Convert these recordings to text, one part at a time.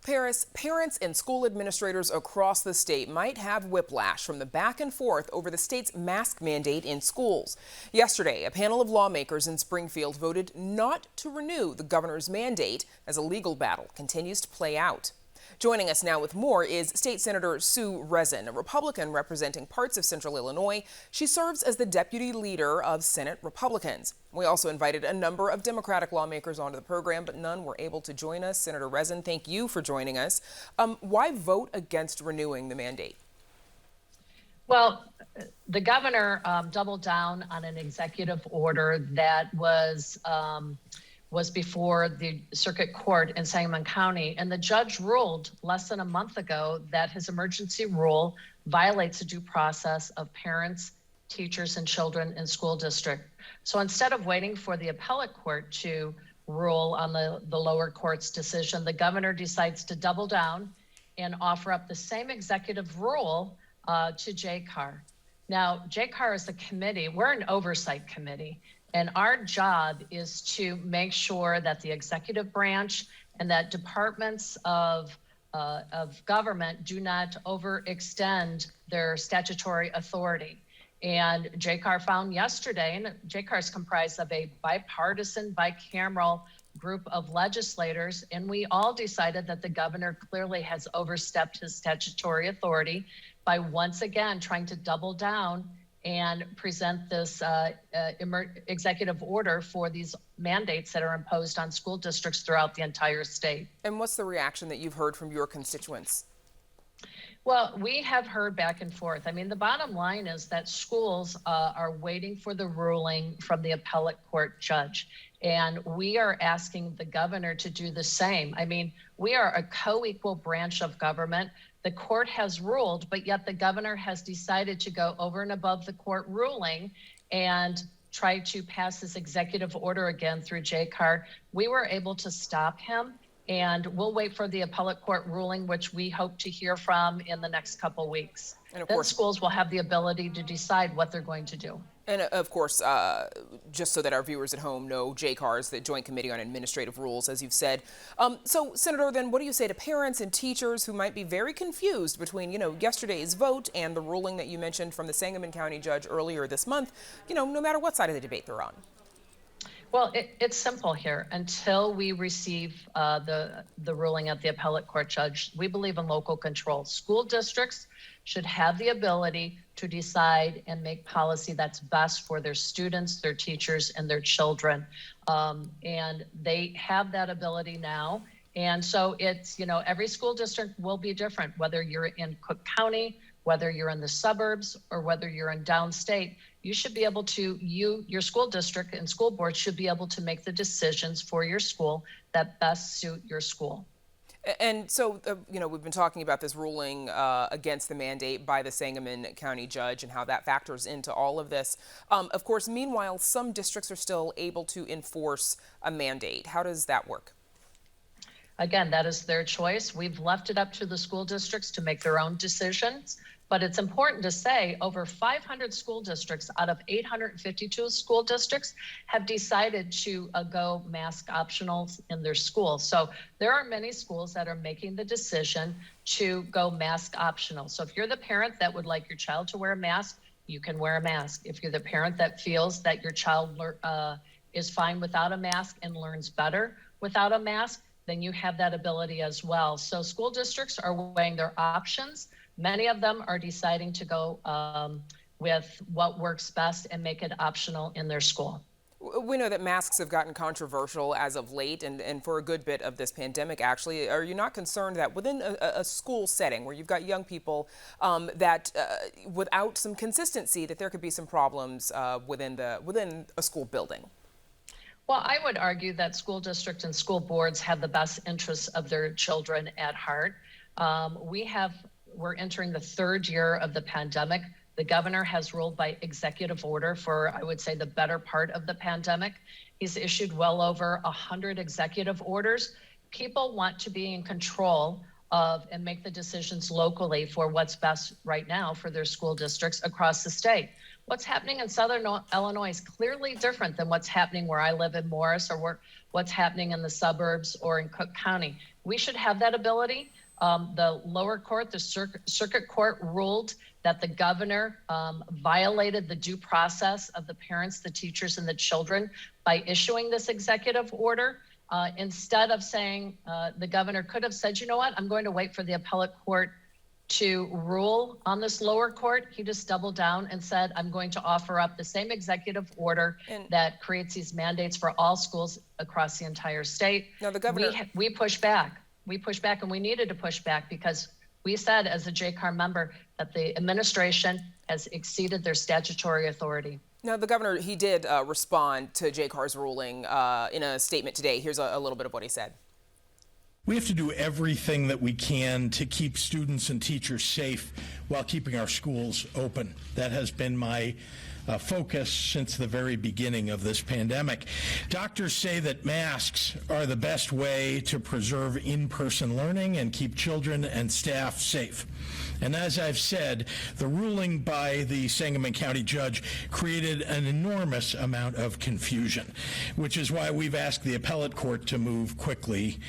Paris, parents and school administrators across the state might have whiplash from the back and forth over the state's mask mandate in schools. Yesterday, a panel of lawmakers in Springfield voted not to renew the governor's mandate as a legal battle continues to play out. Joining us now with more is State Senator Sue Rezn, a Republican representing parts of Central Illinois. She serves as the deputy leader of Senate Republicans. We also invited a number of Democratic lawmakers onto the program, but none were able to join us. Senator Rezn, thank you for joining us. Why vote against renewing the mandate? Well, the governor doubled down on an executive order that was before the circuit court in Sangamon County, and the judge ruled less than a month ago that his emergency rule violates the due process of parents, teachers, and children in school district. So instead of waiting for the appellate court to rule on the lower court's decision, the governor decides to double down and offer up the same executive rule to JCAR. Now, JCAR is a committee, we're an oversight committee, and our job is to make sure that the executive branch and that departments of government do not overextend their statutory authority. And JCAR found yesterday, and JCAR is comprised of a bipartisan, bicameral group of legislators, and we all decided that the governor clearly has overstepped his statutory authority by once again trying to double down and present this executive order for these mandates that are imposed on school districts throughout the entire state. And what's the reaction that you've heard from your constituents? Well, we have heard back and forth. I mean, the bottom line is that schools are waiting for the ruling from the appellate court judge. And we are asking the governor to do the same. I mean, we are a co-equal branch of government. The court has ruled, but yet the governor has decided to go over and above the court ruling and try to pass this executive order again through JCAR. We were able to stop him, and we'll wait for the appellate court ruling, which we hope to hear from in the next couple weeks. And of course, schools will have the ability to decide what they're going to do. And of course, just so that our viewers at home know, JCAR is the Joint Committee on Administrative Rules, as you've said. So, Senator, then what do you say to parents and teachers who might be very confused between, yesterday's vote and the ruling that you mentioned from the Sangamon County judge earlier this month, no matter what side of the debate they're on? Well, it's simple here. Until we receive the ruling at the appellate court judge, we believe in local control. School districts should have the ability to decide and make policy that's best for their students, their teachers, and their children. And they have that ability now. And so it's, every school district will be different, whether you're in Cook County, whether you're in the suburbs, or whether you're in downstate. You should be able to, your school district and school board should be able to make the decisions for your school that best suit your school. And so, we've been talking about this ruling against the mandate by the Sangamon County judge and how that factors into all of this. Of course, meanwhile, some districts are still able to enforce a mandate. How does that work? Again, that is their choice. We've left it up to the school districts to make their own decisions. But it's important to say over 500 school districts out of 852 school districts have decided to go mask optional in their schools. So there are many schools that are making the decision to go mask optional. So if you're the parent that would like your child to wear a mask, you can wear a mask. If you're the parent that feels that your child is fine without a mask and learns better without a mask, then you have that ability as well. So school districts are weighing their options. Many of them are deciding to go with what works best and make it optional in their school. We know that masks have gotten controversial as of late and for a good bit of this pandemic, actually. Are you not concerned that within a school setting where you've got young people that without some consistency that there could be some problems within a school building? Well, I would argue that school districts and school boards have the best interests of their children at heart. We're entering the third year of the pandemic. The governor has ruled by executive order for, I would say, the better part of the pandemic. He's issued well over 100 executive orders. People want to be in control of and make the decisions locally for what's best right now for their school districts across the state. What's happening in Southern Illinois is clearly different than what's happening where I live in Morris, or what's happening in the suburbs or in Cook County. We should have that ability. The lower court, the circuit court, ruled that the governor violated the due process of the parents, the teachers, and the children by issuing this executive order. Instead of saying, the governor could have said, you know what, I'm going to wait for the appellate court to rule on this lower court. He just doubled down and said, I'm going to offer up the same executive order that creates these mandates for all schools across the entire state. Now, the governor, we pushed back. We pushed back, and we needed to push back because we said, as a JCAR member, that the administration has exceeded their statutory authority. Now, the governor, he did respond to JCAR's ruling in a statement today. Here's a little bit of what he said. We have to do everything that we can to keep students and teachers safe while keeping our schools open. That has been my focus since the very beginning of this pandemic. Doctors say that masks are the best way to preserve in-person learning and keep children and staff safe. And as I've said, the ruling by the Sangamon County judge created an enormous amount of confusion, which is why we've asked the appellate court to move quickly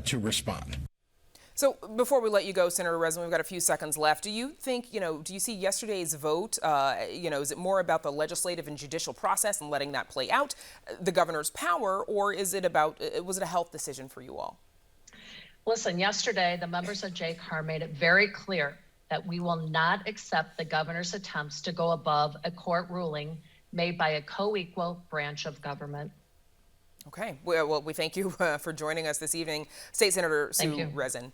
to respond. So before we let you go, Senator Rezn, we've got a few seconds left. Do you think, do you see yesterday's vote, is it more about the legislative and judicial process and letting that play out, the governor's power, or was it a health decision for you all? Listen, yesterday, the members of JCAR made it very clear that we will not accept the governor's attempts to go above a court ruling made by a co-equal branch of government. Okay. Well, we thank you for joining us this evening. State Senator Sue Rezn.